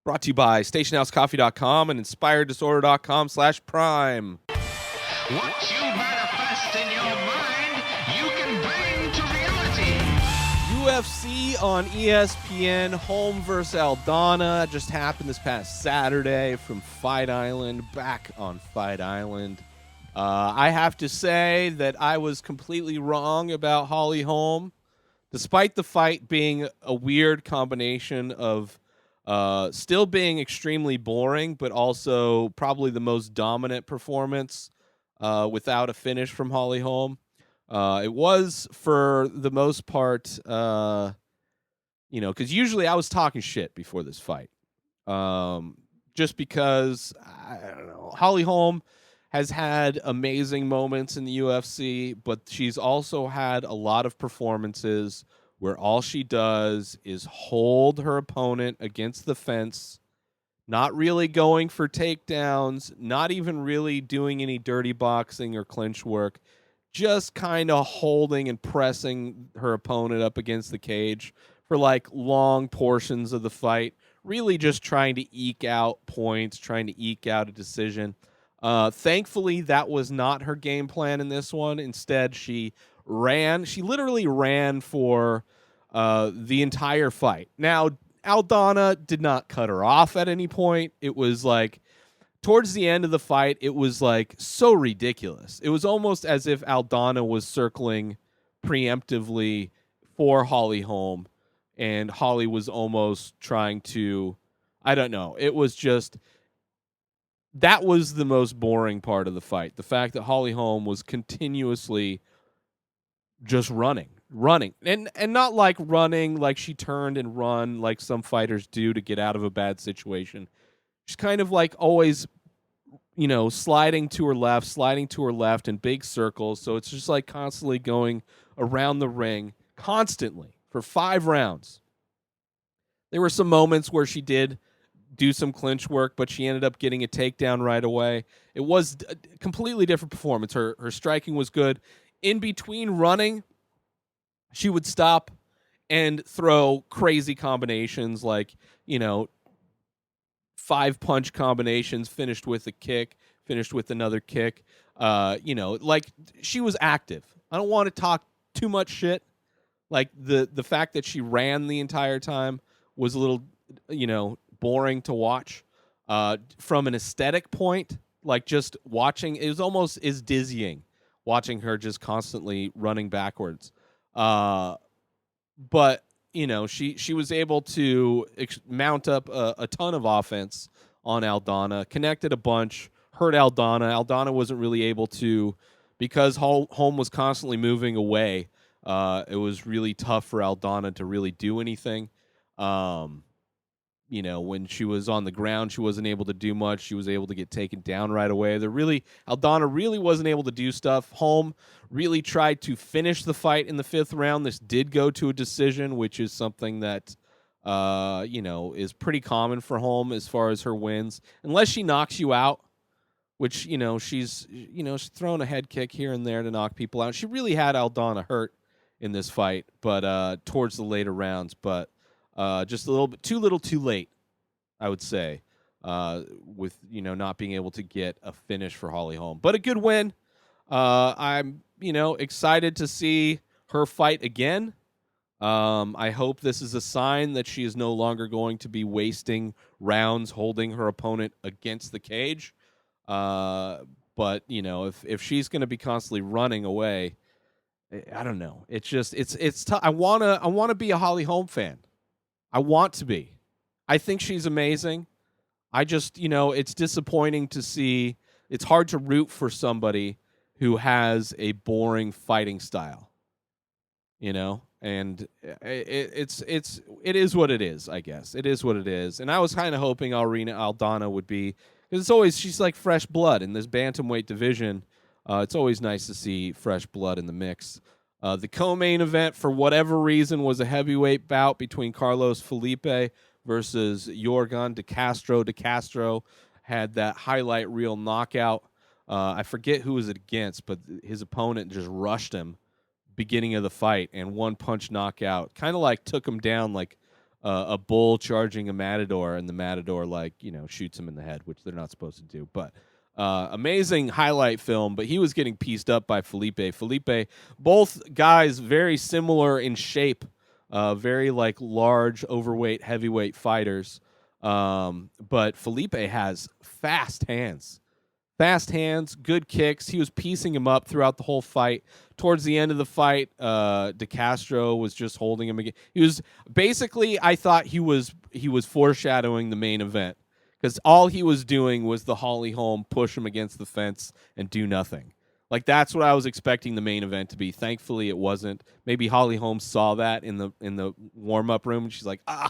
Brought to you by StationHouseCoffee.com and InspiredDisorder.com/Prime. What you manifest in your mind, you can bring to reality. UFC on ESPN, Holm vs. Aldana just happened this past Saturday from Fight Island, back on Fight Island. I have to say that I was completely wrong about Holly Holm, despite the fight being a weird combination of still being extremely boring, but also probably the most dominant performance without a finish from Holly Holm. It was, for the most part, because usually I was talking shit before this fight. Just because, I don't know, Holly Holm has had amazing moments in the UFC, but she's also had a lot of performances where all she does is hold her opponent against the fence, not really going for takedowns, not even really doing any dirty boxing or clinch work, just kind of holding and pressing her opponent up against the cage for like long portions of the fight, really just trying to eke out points, trying to eke out a decision. Thankfully, that was not her game plan in this one. Instead, she literally ran for the entire fight. Now, Aldana did not cut her off at any point. It was like, towards the end of the fight, it was like so ridiculous. It was almost as if Aldana was circling preemptively for Holly Holm, and Holly was almost trying to, I don't know. It was just, that was the most boring part of the fight. The fact that Holly Holm was continuously just running. And not like running like she turned and run like some fighters do to get out of a bad situation. She's kind of like always, sliding to her left in big circles. So it's just like constantly going around the ring constantly for 5 rounds. There were some moments where she did do some clinch work, but she ended up getting a takedown right away. It was a completely different performance. Her striking was good. In between running, she would stop and throw crazy combinations like, 5-punch combinations, finished with a kick, finished with another kick. Like she was active. I don't want to talk too much shit. Like the fact that she ran the entire time was a little, boring to watch. From an aesthetic point, like just watching, it was almost as dizzying watching her just constantly running backwards. But she was able to mount up a ton of offense on Aldana, connected a bunch, hurt Aldana. Aldana wasn't really able to, because Holm was constantly moving away. It was really tough for Aldana to really do anything. When she was on the ground, she wasn't able to do much. She was able to get taken down right away. Aldana really wasn't able to do stuff. Holm really tried to finish the fight in the 5th round. This did go to a decision, which is something that, is pretty common for Holm as far as her wins, unless she knocks you out, which, she's throwing a head kick here and there to knock people out. She really had Aldana hurt in this fight, but towards the later rounds, but just a little bit too little too late, I would say, with, not being able to get a finish for Holly Holm. But a good win. I'm, excited to see her fight again. I hope this is a sign that she is no longer going to be wasting rounds holding her opponent against the cage. But, if she's going to be constantly running away, I don't know. It's just, it's tough. I want to be a Holly Holm fan. I want to be. I think she's amazing. I just, it's disappointing to see. It's hard to root for somebody who has a boring fighting style, and it is what it is, I guess. It is what it is. And I was kind of hoping Aldana would be, because she's like fresh blood in this bantamweight division. It's always nice to see fresh blood in the mix. The co-main event, for whatever reason, was a heavyweight bout between Carlos Felipe versus Yorgan De Castro. De Castro had that highlight reel knockout. I forget who was it against, but his opponent just rushed him beginning of the fight and one punch knockout. Kind of like took him down like a bull charging a matador, and the matador shoots him in the head, which they're not supposed to do. But amazing highlight film. But he was getting pieced up by Felipe. Both guys very similar in shape, very large, overweight, heavyweight fighters. But Felipe has fast hands. Fast hands, good kicks. He was piecing him up throughout the whole fight. Towards the end of the fight, De Castro was just holding him again. He was basically, I thought he was foreshadowing the main event, because all he was doing was the Holly Holm push him against the fence and do nothing. That's what I was expecting the main event to be. Thankfully, it wasn't. Maybe Holly Holm saw that in the warm up room, and she's like, I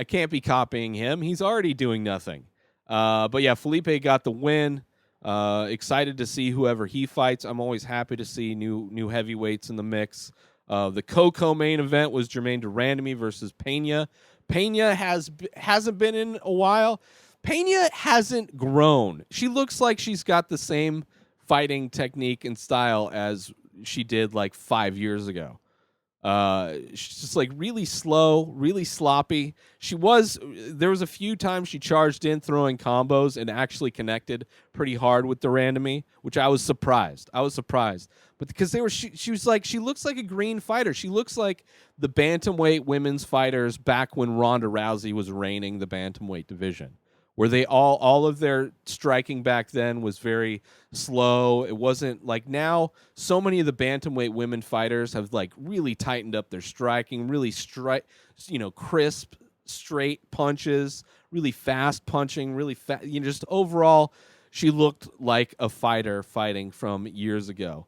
can't be copying him. He's already doing nothing. But yeah, Felipe got the win. Excited to see whoever he fights. I'm always happy to see new heavyweights in the mix. The Coco main event was Jermaine Durandamy versus Pena. Pena hasn't been in a while. Pena hasn't grown. She looks like she's got the same fighting technique and style as she did 5 years ago. She's just really slow, really sloppy. There was a few times she charged in throwing combos and actually connected pretty hard with Durandamy, which I was surprised. But because she looks like a green fighter. She looks like the bantamweight women's fighters back when Ronda Rousey was reigning the bantamweight division, where they all of their striking back then was very slow. It wasn't like now. So many of the bantamweight women fighters have really tightened up their striking, really crisp, straight punches, really fast punching, really fast. Just overall, she looked like a fighter fighting from years ago.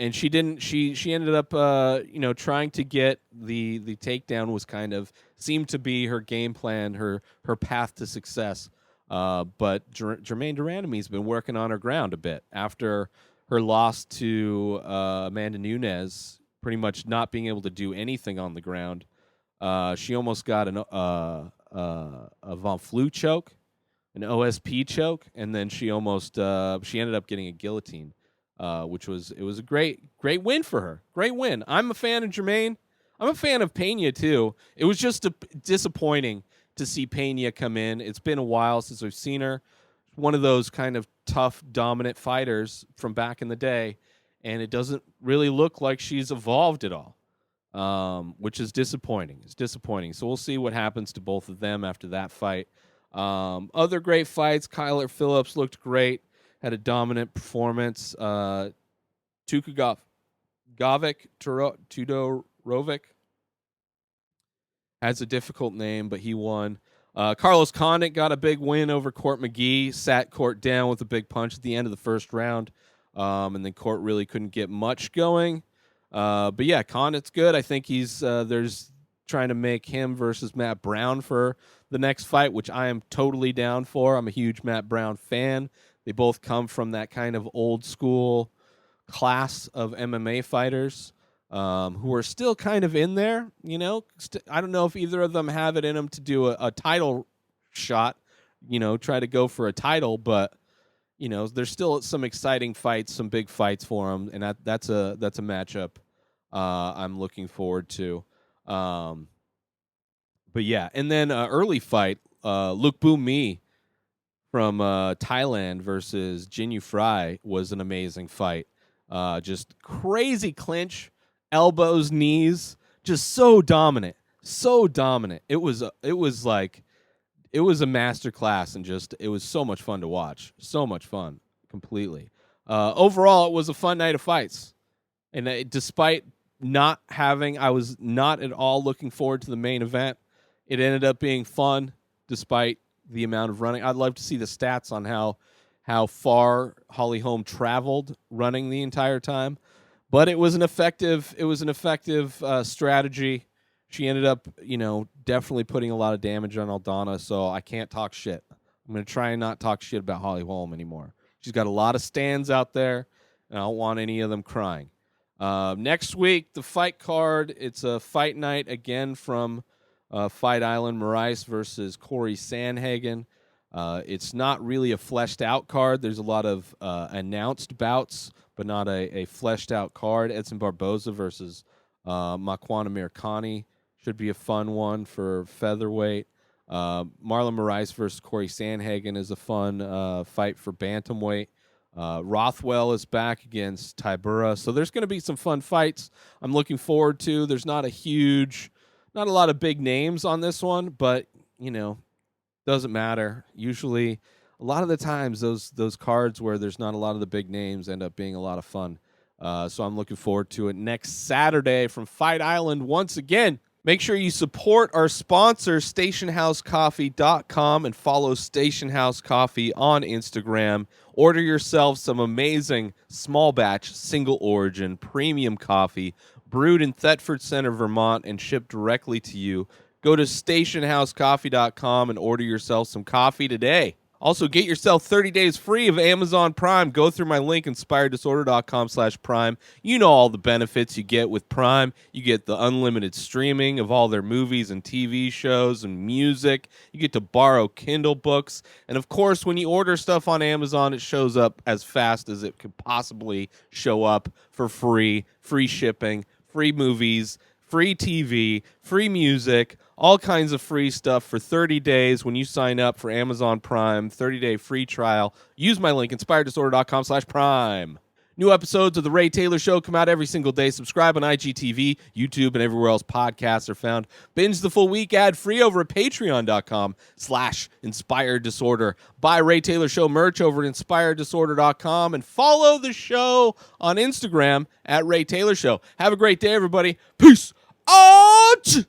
And she didn't. She ended up, trying to get the takedown was seemed to be her game plan, her path to success. But Jermaine Durandamy's been working on her ground a bit after her loss to Amanda Nunes, pretty much not being able to do anything on the ground. She almost got a Von Flue choke, an OSP choke, and then she ended up getting a guillotine. Which was a great win for her. Great win. I'm a fan of Jermaine. I'm a fan of Pena too. It was just disappointing to see Pena come in. It's been a while since we've seen her. One of those kind of tough, dominant fighters from back in the day, and it doesn't really look like she's evolved at all, which is disappointing. It's disappointing. So we'll see what happens to both of them after that fight. Other great fights. Kyler Phillips looked great. Had a dominant performance. Tukagov, Tudorovic has a difficult name, but he won. Carlos Condit got a big win over Court McGee. Sat Court down with a big punch at the end of the first round, and then Court really couldn't get much going. But yeah, Condit's good. I think there's trying to make him versus Matt Brown for the next fight, which I am totally down for. I'm a huge Matt Brown fan. They both come from that kind of old school class of MMA fighters who are still kind of in there. I don't know if either of them have it in them to do a title shot, try to go for a title, but there's still some exciting fights, some big fights for them, and that's a matchup I'm looking forward to. But yeah, and then early fight, Luke Boo Mi from Thailand versus Jinyu Fry was an amazing fight. Just crazy clinch, elbows, knees, just so dominant. It was a masterclass, and it was so much fun to watch. So much fun, completely. Overall, it was a fun night of fights, and despite not having, I was not at all looking forward to the main event. It ended up being fun, despite the amount of running. I'd love to see the stats on how far Holly Holm traveled running the entire time, but it was an effective strategy. She ended up, definitely putting a lot of damage on Aldana, so I can't talk shit. I'm going to try and not talk shit about Holly Holm anymore. She's got a lot of stands out there, and I don't want any of them crying. Next week, the fight card, it's a fight night again from Fight Island. Moraes versus Corey Sandhagen. It's not really a fleshed out card. There's a lot of announced bouts, but not a fleshed out card. Edson Barboza versus Makwan Amirkhani. Should be a fun one for featherweight. Marlon Moraes versus Corey Sandhagen is a fun fight for bantamweight. Rothwell is back against Tybura. So there's going to be some fun fights I'm looking forward to. There's not a lot of big names on this one, but, doesn't matter. Usually, a lot of the times, those cards where there's not a lot of the big names end up being a lot of fun. So I'm looking forward to it next Saturday from Fight Island once again. Make sure you support our sponsor, stationhousecoffee.com, and follow Station House Coffee on Instagram. Order yourself some amazing small batch, single origin, premium coffee brewed in Thetford Center, Vermont, and shipped directly to you. Go to stationhousecoffee.com and order yourself some coffee today. Also, get yourself 30 days free of Amazon Prime. Go through my link, inspireddisorder.com/Prime. You know all the benefits you get with Prime. You get the unlimited streaming of all their movies and TV shows and music. You get to borrow Kindle books. And, of course, when you order stuff on Amazon, it shows up as fast as it could possibly show up for free shipping, free movies, free TV, free music, all kinds of free stuff for 30 days when you sign up for Amazon Prime, 30-day free trial. Use my link, inspireddisorder.com/Prime. New episodes of The Ray Taylor Show come out every single day. Subscribe on IGTV, YouTube, and everywhere else podcasts are found. Binge the full week ad-free over at patreon.com/inspireddisorder. Buy Ray Taylor Show merch over at inspireddisorder.com and follow the show on Instagram at Ray Taylor Show. Have a great day, everybody. Peace out!